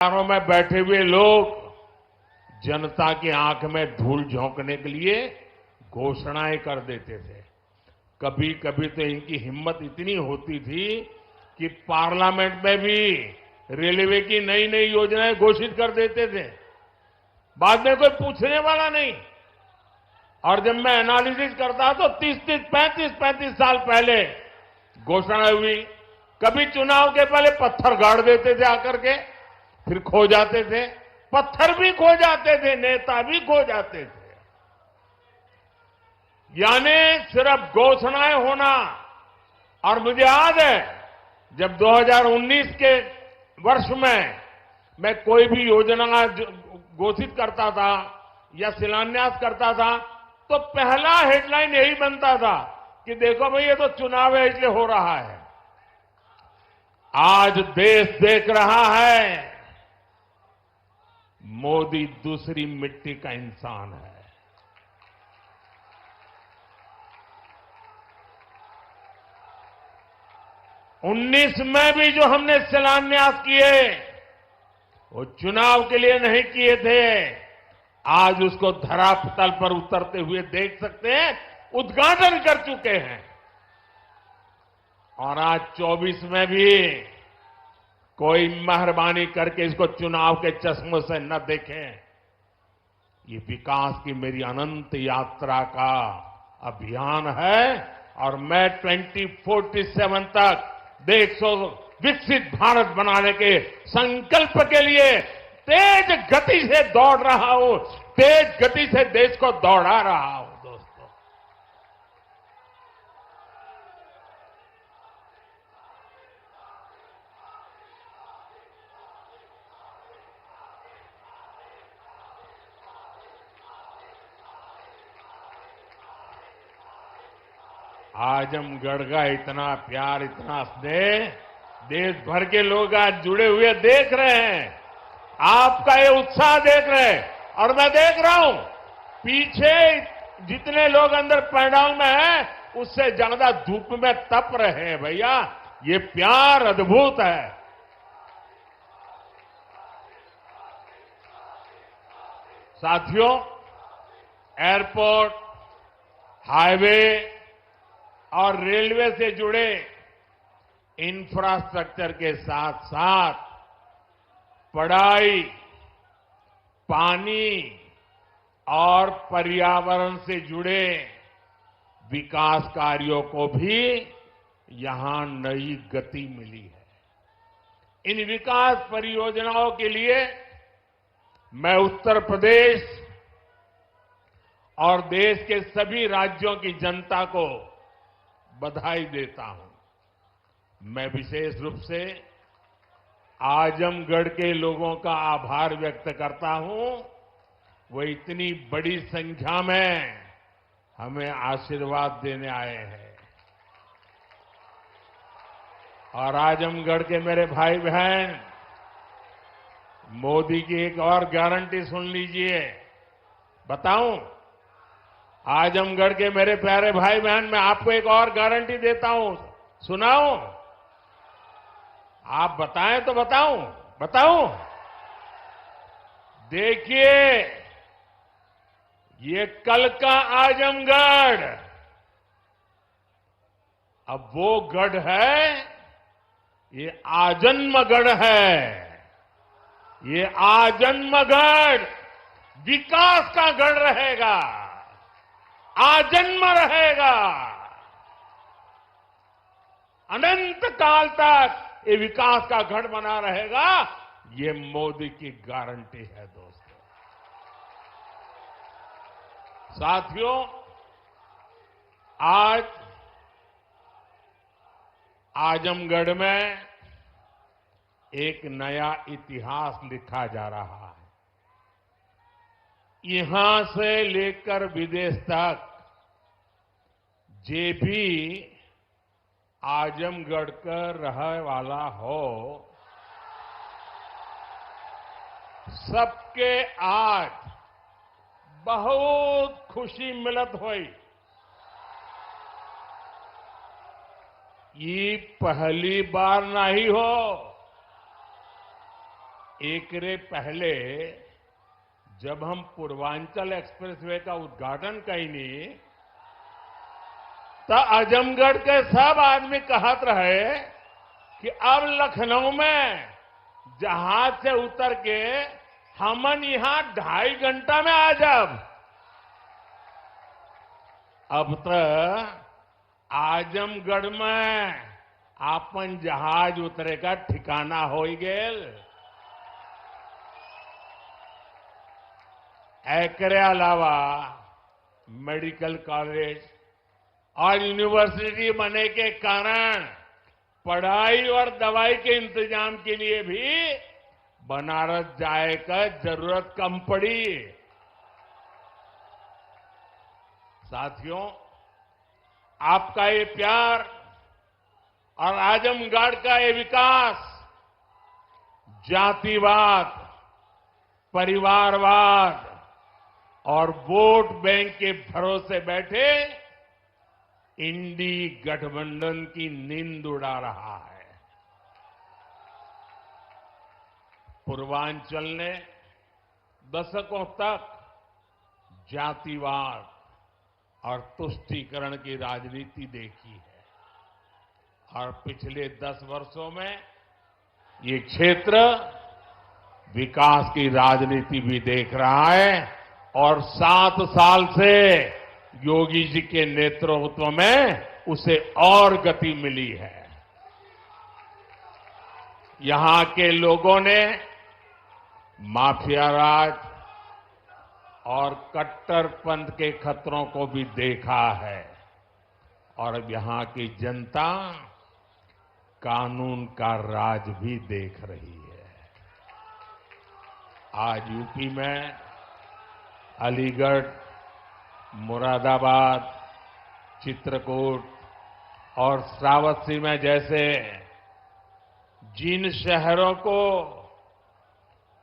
सरकारों में बैठे हुए लोग जनता की आंख में धूल झोंकने के लिए घोषणाएं कर देते थे। कभी कभी तो इनकी हिम्मत इतनी होती थी कि पार्लियामेंट में भी रेलवे की नई नई योजनाएं घोषित कर देते थे। बाद में कोई पूछने वाला नहीं। और जब मैं एनालिसिस करता तो 30-30, 35-35 साल पहले घोषणा हुई। कभी चुनाव के पहले पत्थर गाड़ देते थे आकर के, फिर खो जाते थे। पत्थर भी खो जाते थे, नेता भी खो जाते थे। यानी सिर्फ घोषणाएं होना। और मुझे याद है जब 2019 के वर्ष में मैं कोई भी योजना घोषित करता था या शिलान्यास करता था तो पहला हेडलाइन यही बनता था कि देखो भाई ये तो चुनाव है इसलिए हो रहा है। आज देश देख रहा है मोदी दूसरी मिट्टी का इंसान है। उन्नीस में भी जो हमने शिलान्यास किए वो चुनाव के लिए नहीं किए थे। आज उसको धरातल पर उतरते हुए देख सकते हैं, उद्घाटन कर चुके हैं। और आज 24 में भी कोई मेहरबानी करके इसको चुनाव के चश्मों से न देखें। ये विकास की मेरी अनंत यात्रा का अभियान है और मैं 2047 तक देश को विकसित भारत बनाने के संकल्प के लिए तेज गति से दौड़ रहा हूं, तेज गति से देश को दौड़ा रहा हूं। दोस्तों, आजमगढ़ का इतना प्यार, इतना स्नेह देश भर के लोग आज जुड़े हुए देख रहे हैं। आपका ये उत्साह देख रहे हैं और मैं देख रहा हूं पीछे जितने लोग अंदर पंडाल में हैं उससे ज्यादा धूप में तप रहे हैं। भैया ये प्यार अद्भुत है। साथियों, एयरपोर्ट, हाईवे और रेलवे से जुड़े इंफ्रास्ट्रक्चर के साथ साथ पढ़ाई, पानी और पर्यावरण से जुड़े विकास कार्यों को भी यहां नई गति मिली है। इन विकास परियोजनाओं के लिए मैं उत्तर प्रदेश और देश के सभी राज्यों की जनता को बधाई देता हूं। मैं विशेष रूप से आजमगढ़ के लोगों का आभार व्यक्त करता हूं। वो इतनी बड़ी संख्या में हमें आशीर्वाद देने आए हैं। और आजमगढ़ के मेरे भाई बहन, मोदी की एक और गारंटी सुन लीजिए। बताऊं, आजमगढ़ के मेरे प्यारे भाई बहन, मैं आपको एक और गारंटी देता हूं, सुनाऊं? आप बताएं तो बताऊं? देखिए, ये कल का आजमगढ़ अब वो गढ़ है, ये आजन्मगढ़ है। ये आजन्मगढ़ विकास का गढ़ रहेगा, आजन्म रहेगा। अनंत काल तक ये विकास का गढ़ बना रहेगा। ये मोदी की गारंटी है। दोस्तों, साथियों, आज आजमगढ़ में एक नया इतिहास लिखा जा रहा है। यहां से लेकर विदेश तक जे भी आजमगढ़ का रहने वाला हो, सबके आज बहुत खुशी मिलत हुई। ये पहली बार नहीं हो, एक रे पहले जब हम पूर्वांचल एक्सप्रेसवे का उद्घाटन कईनी तो आजमगढ़ के सब आदमी कहत रहे कि अब लखनऊ में जहाज से उतर के हमन यहां 2.5 घंटा में आ जाब। अब तो आजमगढ़ में आपन जहाज उतरे का ठिकाना हो गेल। एकरे अलावा मेडिकल कॉलेज और यूनिवर्सिटी बने के कारण पढ़ाई और दवाई के इंतजाम के लिए भी बनारस जाए का जरूरत कम पड़ी। साथियों, आपका ये प्यार और आजमगढ़ का ये विकास जातिवाद, परिवारवाद और वोट बैंक के भरोसे बैठे इंडी गठबंधन की नींद उड़ा रहा है। पूर्वांचल ने दशकों तक जातिवाद और तुष्टीकरण की राजनीति देखी है और पिछले 10 वर्षों में ये क्षेत्र विकास की राजनीति भी देख रहा है और 7 साल से योगी जी के नेतृत्व में उसे और गति मिली है। यहां के लोगों ने माफिया राज और कट्टरपंथ के खतरों को भी देखा है और अब यहां की जनता कानून का राज भी देख रही है। आज यूपी में अलीगढ़, मुरादाबाद, चित्रकूट और श्रावस्ती में जैसे जिन शहरों को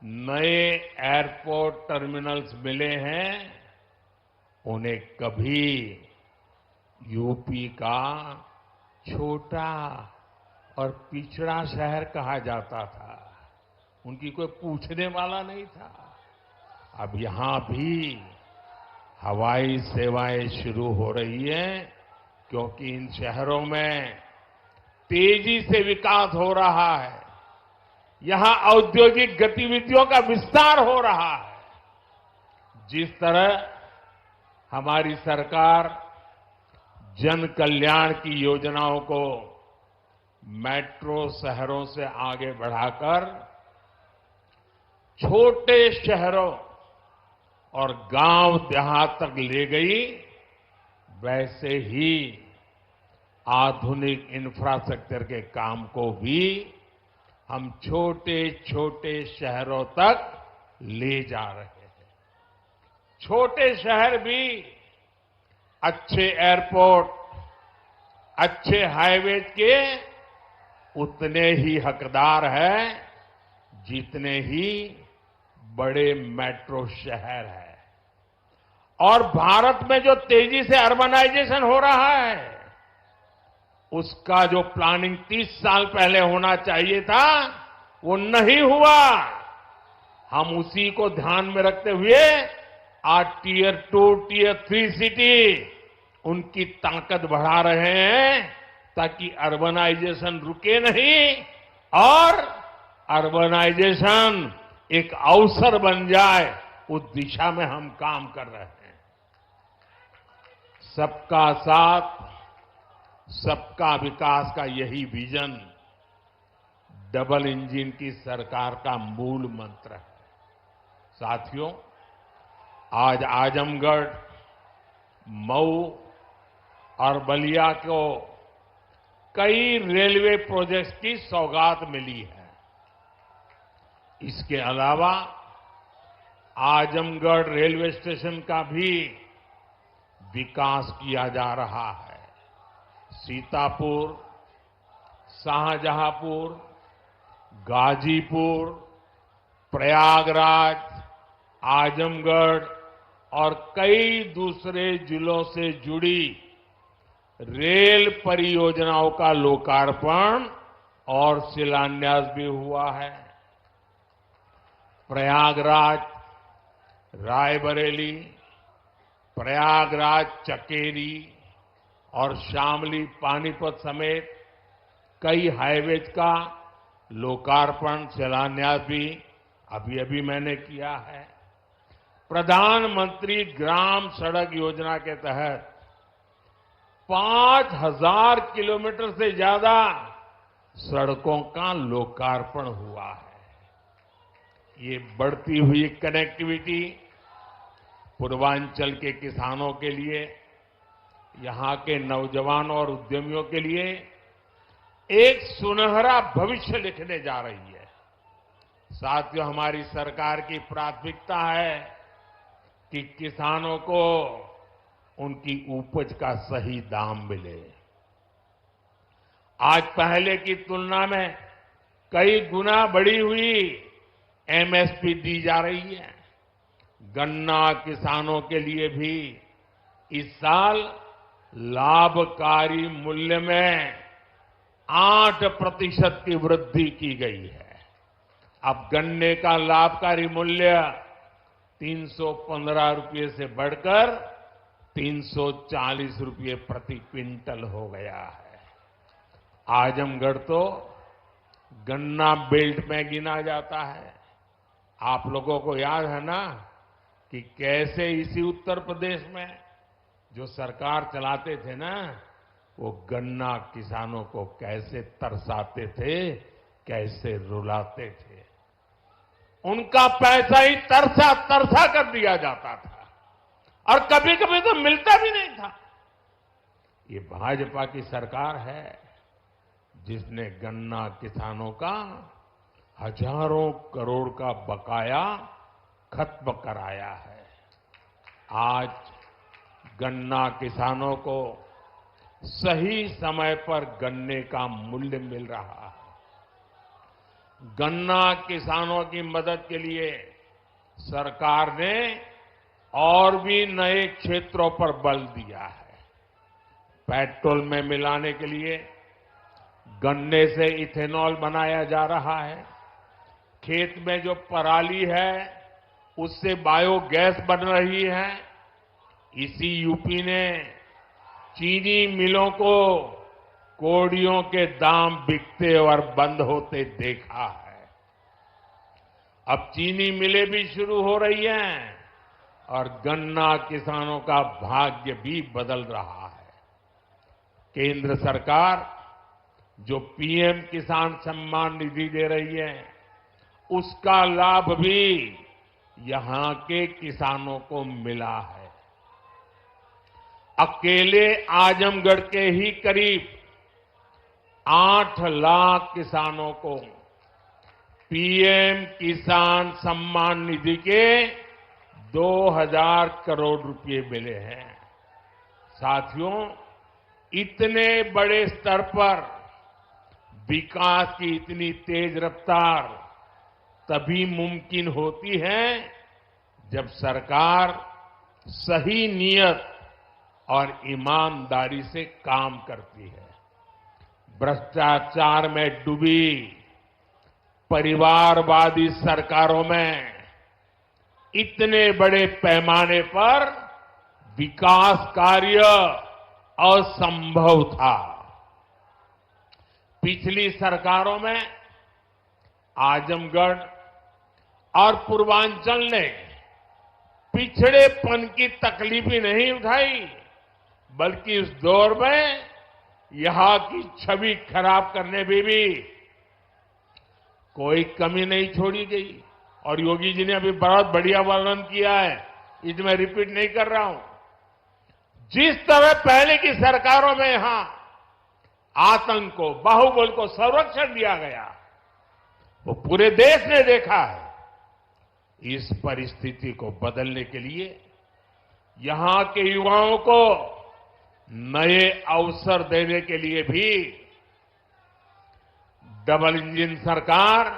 नए एयरपोर्ट टर्मिनल्स मिले हैं उन्हें कभी यूपी का छोटा और पिछड़ा शहर कहा जाता था। उनकी कोई पूछने वाला नहीं था। अब यहां भी हवाई सेवाएं शुरू हो रही हैं क्योंकि इन शहरों में तेजी से विकास हो रहा है। यहां औद्योगिक गतिविधियों का विस्तार हो रहा है। जिस तरह हमारी सरकार जन कल्याण की योजनाओं को मेट्रो शहरों से आगे बढ़ाकर छोटे शहरों और गांव देहात तक ले गई, वैसे ही आधुनिक इंफ्रास्ट्रक्चर के काम को भी हम छोटे छोटे शहरों तक ले जा रहे हैं। छोटे शहर भी अच्छे एयरपोर्ट, अच्छे हाईवे के उतने ही हकदार हैं जितने ही बड़े मेट्रो शहर है। और भारत में जो तेजी से अर्बनाइजेशन हो रहा है उसका जो प्लानिंग 30 साल पहले होना चाहिए था वो नहीं हुआ। हम उसी को ध्यान में रखते हुए आज टियर 2, टियर 3 सिटी उनकी ताकत बढ़ा रहे हैं ताकि अर्बनाइजेशन रुके नहीं और अर्बनाइजेशन एक अवसर बन जाए, उस दिशा में हम काम कर रहे हैं। सबका साथ, सबका विकास का यही विजन डबल इंजन की सरकार का मूल मंत्र है। साथियों, आज आजमगढ़, मऊ और बलिया को कई रेलवे प्रोजेक्ट्स की सौगात मिली है। इसके अलावा आजमगढ़ रेलवे स्टेशन का भी विकास किया जा रहा है। सीतापुर, शाहजहांपुर, गाजीपुर, प्रयागराज, आजमगढ़ और कई दूसरे जिलों से जुड़ी रेल परियोजनाओं का लोकार्पण और शिलान्यास भी हुआ है। प्रयागराज रायबरेली, प्रयागराज चकेरी और शामली पानीपत समेत कई हाईवेज का लोकार्पण शिलान्यास भी अभी अभी मैंने किया है। प्रधानमंत्री ग्राम सड़क योजना के तहत 5000 किलोमीटर से ज्यादा सड़कों का लोकार्पण हुआ है। ये बढ़ती हुई कनेक्टिविटी पूर्वांचल के किसानों के लिए, यहां के नौजवानों और उद्यमियों के लिए एक सुनहरा भविष्य लिखने जा रही है। साथियों, हमारी सरकार की प्राथमिकता है कि किसानों को उनकी उपज का सही दाम मिले। आज पहले की तुलना में कई गुना बढ़ी हुई एमएसपी दी जा रही है। गन्ना किसानों के लिए भी इस साल लाभकारी मूल्य में 8% की वृद्धि की गई है। अब गन्ने का लाभकारी मूल्य 315 रुपये से बढ़कर 340 रुपये प्रति क्विंटल हो गया है। आजमगढ़ तो गन्ना बेल्ट में गिना जाता है। आप लोगों को याद है ना कि कैसे इसी उत्तर प्रदेश में जो सरकार चलाते थे ना, वो गन्ना किसानों को कैसे तरसाते थे, कैसे रुलाते थे। उनका पैसा ही तरसा तरसा कर दिया जाता था और कभी कभी तो मिलता भी नहीं था। ये भाजपा की सरकार है जिसने गन्ना किसानों का हजारों करोड़ का बकाया खत्म कराया है। आज गन्ना किसानों को सही समय पर गन्ने का मूल्य मिल रहा है। गन्ना किसानों की मदद के लिए सरकार ने और भी नए क्षेत्रों पर बल दिया है। पेट्रोल में मिलाने के लिए गन्ने से इथेनॉल बनाया जा रहा है। खेत में जो पराली है उससे बायोगैस बन रही है। इसी यूपी ने चीनी मिलों को कोड़ियों के दाम बिकते और बंद होते देखा है। अब चीनी मिलें भी शुरू हो रही हैं और गन्ना किसानों का भाग्य भी बदल रहा है। केंद्र सरकार जो पीएम किसान सम्मान निधि दे रही है, उसका लाभ भी यहां के किसानों को मिला है। अकेले आजमगढ़ के ही करीब 8 लाख किसानों को पीएम किसान सम्मान निधि के 2000 करोड़ रुपए मिले हैं। साथियों, इतने बड़े स्तर पर विकास की इतनी तेज रफ्तार तभी मुमकिन होती है जब सरकार सही नियत और ईमानदारी से काम करती है। भ्रष्टाचार में डूबी परिवारवादी सरकारों में इतने बड़े पैमाने पर विकास कार्य असंभव था। पिछली सरकारों में आजमगढ़ और पूर्वांचल ने पिछड़ेपन की तकलीफ ही नहीं उठाई, बल्कि उस दौर में यहां की छवि खराब करने में भी कोई कमी नहीं छोड़ी गई। और योगी जी ने अभी बहुत बढ़िया वर्णन किया है, इसमें मैं रिपीट नहीं कर रहा हूं। जिस तरह पहले की सरकारों में यहां आतंक को, बाहुबल को संरक्षण दिया गया, वो पूरे देश ने देखा है। इस परिस्थिति को बदलने के लिए यहां के युवाओं को नए अवसर देने के लिए भी डबल इंजन सरकार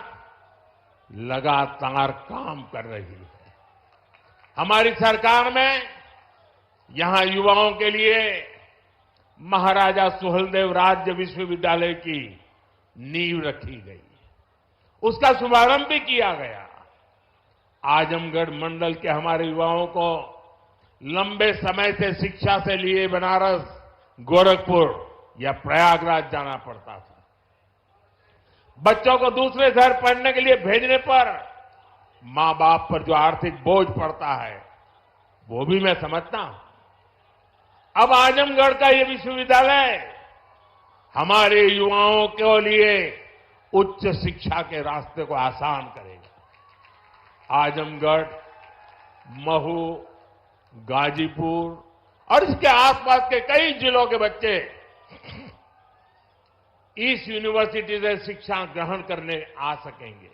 लगातार काम कर रही है। हमारी सरकार में यहां युवाओं के लिए महाराजा सुहेलदेव राज्य विश्वविद्यालय की नींव रखी गई, उसका शुभारंभ भी किया गया। आजमगढ़ मंडल के हमारे युवाओं को लंबे समय से शिक्षा से लिए बनारस, गोरखपुर या प्रयागराज जाना पड़ता था। बच्चों को दूसरे शहर पढ़ने के लिए भेजने पर मां बाप पर जो आर्थिक बोझ पड़ता है वो भी मैं समझता हूं। अब आजमगढ़ का ये विश्वविद्यालय हमारे युवाओं के लिए उच्च शिक्षा के रास्ते को आसान करेगा। आजमगढ़, महू, गाजीपुर और इसके आसपास के कई जिलों के बच्चे इस यूनिवर्सिटी से शिक्षा ग्रहण करने आ सकेंगे।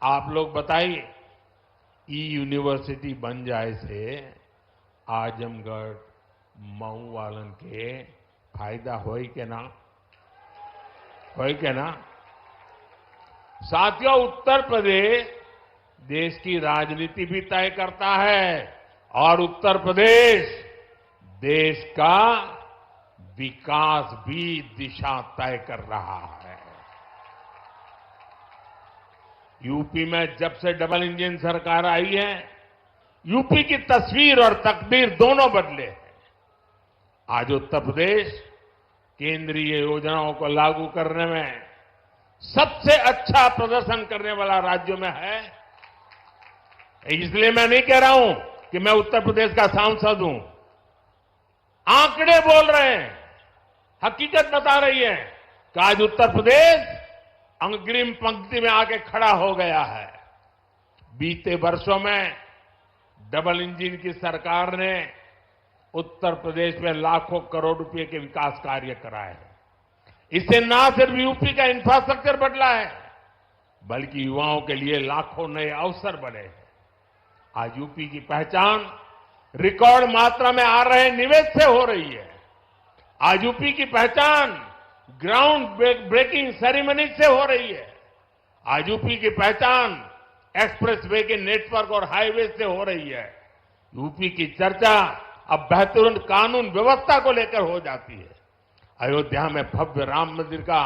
आप लोग बताइए, ई यूनिवर्सिटी बन जाए से आजमगढ़, मऊ वालन के फायदा होई के ना? होई के ना? साथियों, उत्तर प्रदेश देश की राजनीति भी तय करता है और उत्तर प्रदेश देश का विकास भी दिशा तय कर रहा है। यूपी में जब से डबल इंजन सरकार आई है, यूपी की तस्वीर और तकदीर दोनों बदले हैं। आज उत्तर प्रदेश केंद्रीय योजनाओं को लागू करने में सबसे अच्छा प्रदर्शन करने वाला राज्यों में है। इसलिए मैं नहीं कह रहा हूं कि मैं उत्तर प्रदेश का सांसद हूं। आंकड़े बोल रहे हैं, हकीकत बता रही है कि आज उत्तर प्रदेश अग्रिम पंक्ति में आके खड़ा हो गया है। बीते वर्षों में डबल इंजन की सरकार ने उत्तर प्रदेश में लाखों करोड़ रुपए के विकास कार्य कराए हैं। इससे न सिर्फ यूपी का इंफ्रास्ट्रक्चर बदला है, बल्कि युवाओं के लिए लाखों नए अवसर बने हैं। आज यूपी की पहचान रिकॉर्ड मात्रा में आ रहे निवेश से हो रही है। आज यूपी की पहचान ग्राउंड ब्रेकिंग सेरेमनी से हो रही है। आज यूपी की पहचान एक्सप्रेसवे के नेटवर्क और हाईवे से हो रही है। यूपी की चर्चा अब बेहतरीन कानून व्यवस्था को लेकर हो जाती है। अयोध्या में भव्य राम मंदिर का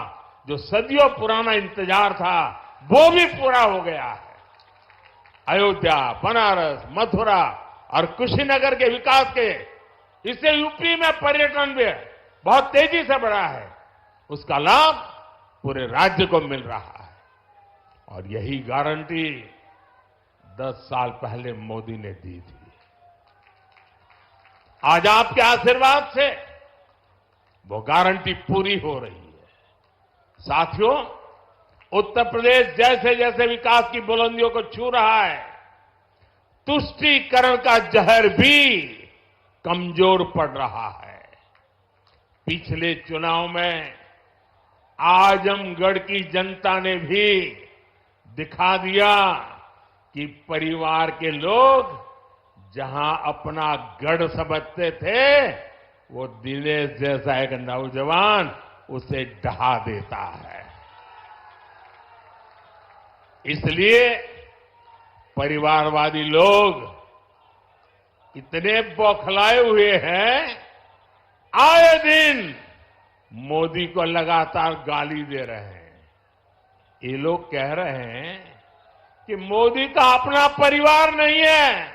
जो सदियों पुराना इंतजार था, वो भी पूरा हो गया है। अयोध्या, बनारस, मथुरा और कुशीनगर के विकास के इससे यूपी में पर्यटन भी बहुत तेजी से बढ़ा है। उसका लाभ पूरे राज्य को मिल रहा है और यही गारंटी 10 साल पहले मोदी ने दी थी। आज आपके आशीर्वाद से वो गारंटी पूरी हो रही है। साथियों, उत्तर प्रदेश जैसे जैसे विकास की बुलंदियों को छू रहा है, तुष्टीकरण का जहर भी कमजोर पड़ रहा है। पिछले चुनाव में आजमगढ़ की जनता ने भी दिखा दिया कि परिवार के लोग जहां अपना गढ़ समझते थे, वो दिनेश जैसा एक नौजवान उसे ढहा देता है। इसलिए परिवारवादी लोग इतने बौखलाए हुए हैं, आए दिन मोदी को लगातार गाली दे रहे हैं। ये लोग कह रहे हैं कि मोदी का अपना परिवार नहीं है।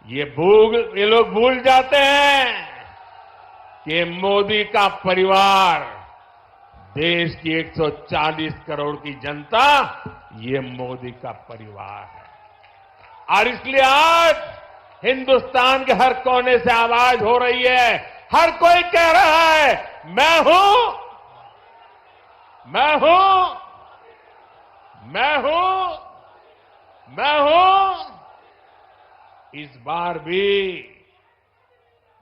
ये लोग भूल जाते हैं कि मोदी का परिवार देश की 140 करोड़ की जनता, ये मोदी का परिवार है। और इसलिए आज हिंदुस्तान के हर कोने से आवाज हो रही है, हर कोई कह रहा है, मैं हूं, मैं हूं, मैं हूं, मैं हूं। इस बार भी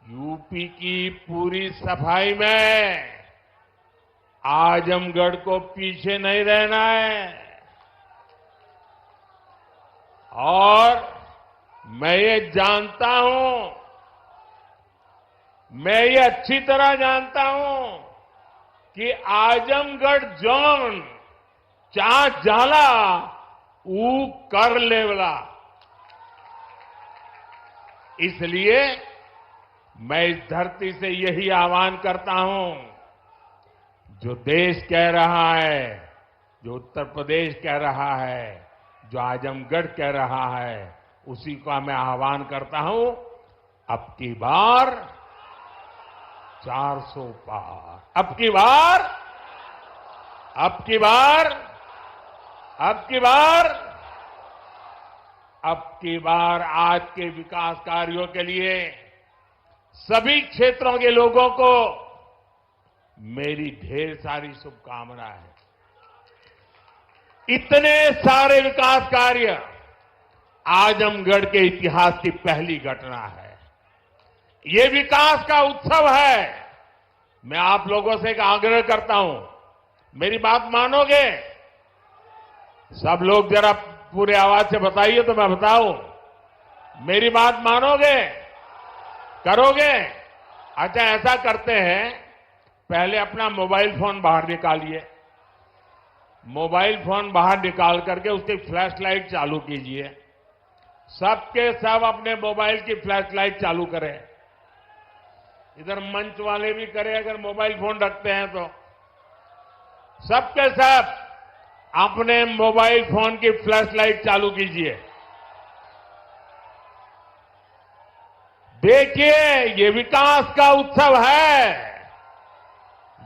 यूपी की पूरी सफाई में आजमगढ़ को पीछे नहीं रहना है। और मैं ये जानता हूं, मैं ये अच्छी तरह जानता हूं कि आजमगढ़ जोन चा जाला ऊ कर लेवला। इसलिए मैं इस धरती से यही आह्वान करता हूं, जो देश कह रहा है, जो उत्तर प्रदेश कह रहा है, जो आजमगढ़ कह रहा है उसी का मैं आह्वान करता हूं, अब की बार 400 पार, अब की बार, अब की बार, अब की बार, अब की बार आज के विकास कार्यों के लिए सभी क्षेत्रों के लोगों को मेरी ढेर सारी शुभकामनाएं हैं। इतने सारे विकास कार्य आजमगढ़ के इतिहास की पहली घटना है। ये विकास का उत्सव है। मैं आप लोगों से एक आग्रह करता हूं, मेरी बात मानोगे? सब लोग जरा पूरे आवाज से बताइए तो मैं बताऊं। मेरी बात मानोगे? करोगे? अच्छा, ऐसा करते हैं, पहले अपना मोबाइल फोन बाहर निकालिए। मोबाइल फोन बाहर निकाल करके उसकी फ्लैश लाइट चालू कीजिए। सबके सब अपने मोबाइल की फ्लैश लाइट चालू करें। इधर मंच वाले भी करें अगर मोबाइल फोन रखते हैं तो। सबके सब अपने मोबाइल फोन की फ्लैश लाइट चालू कीजिए। देखिए, ये विकास का उत्सव है।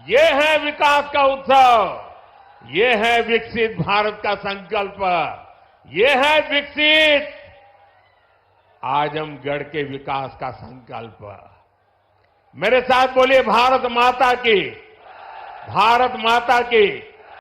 ये है विकास का उत्सव। ये है विकसित भारत का संकल्प। ये है विकसित आजमगढ़ के विकास का संकल्प। मेरे साथ बोलिए, भारत माता की, भारत माता की।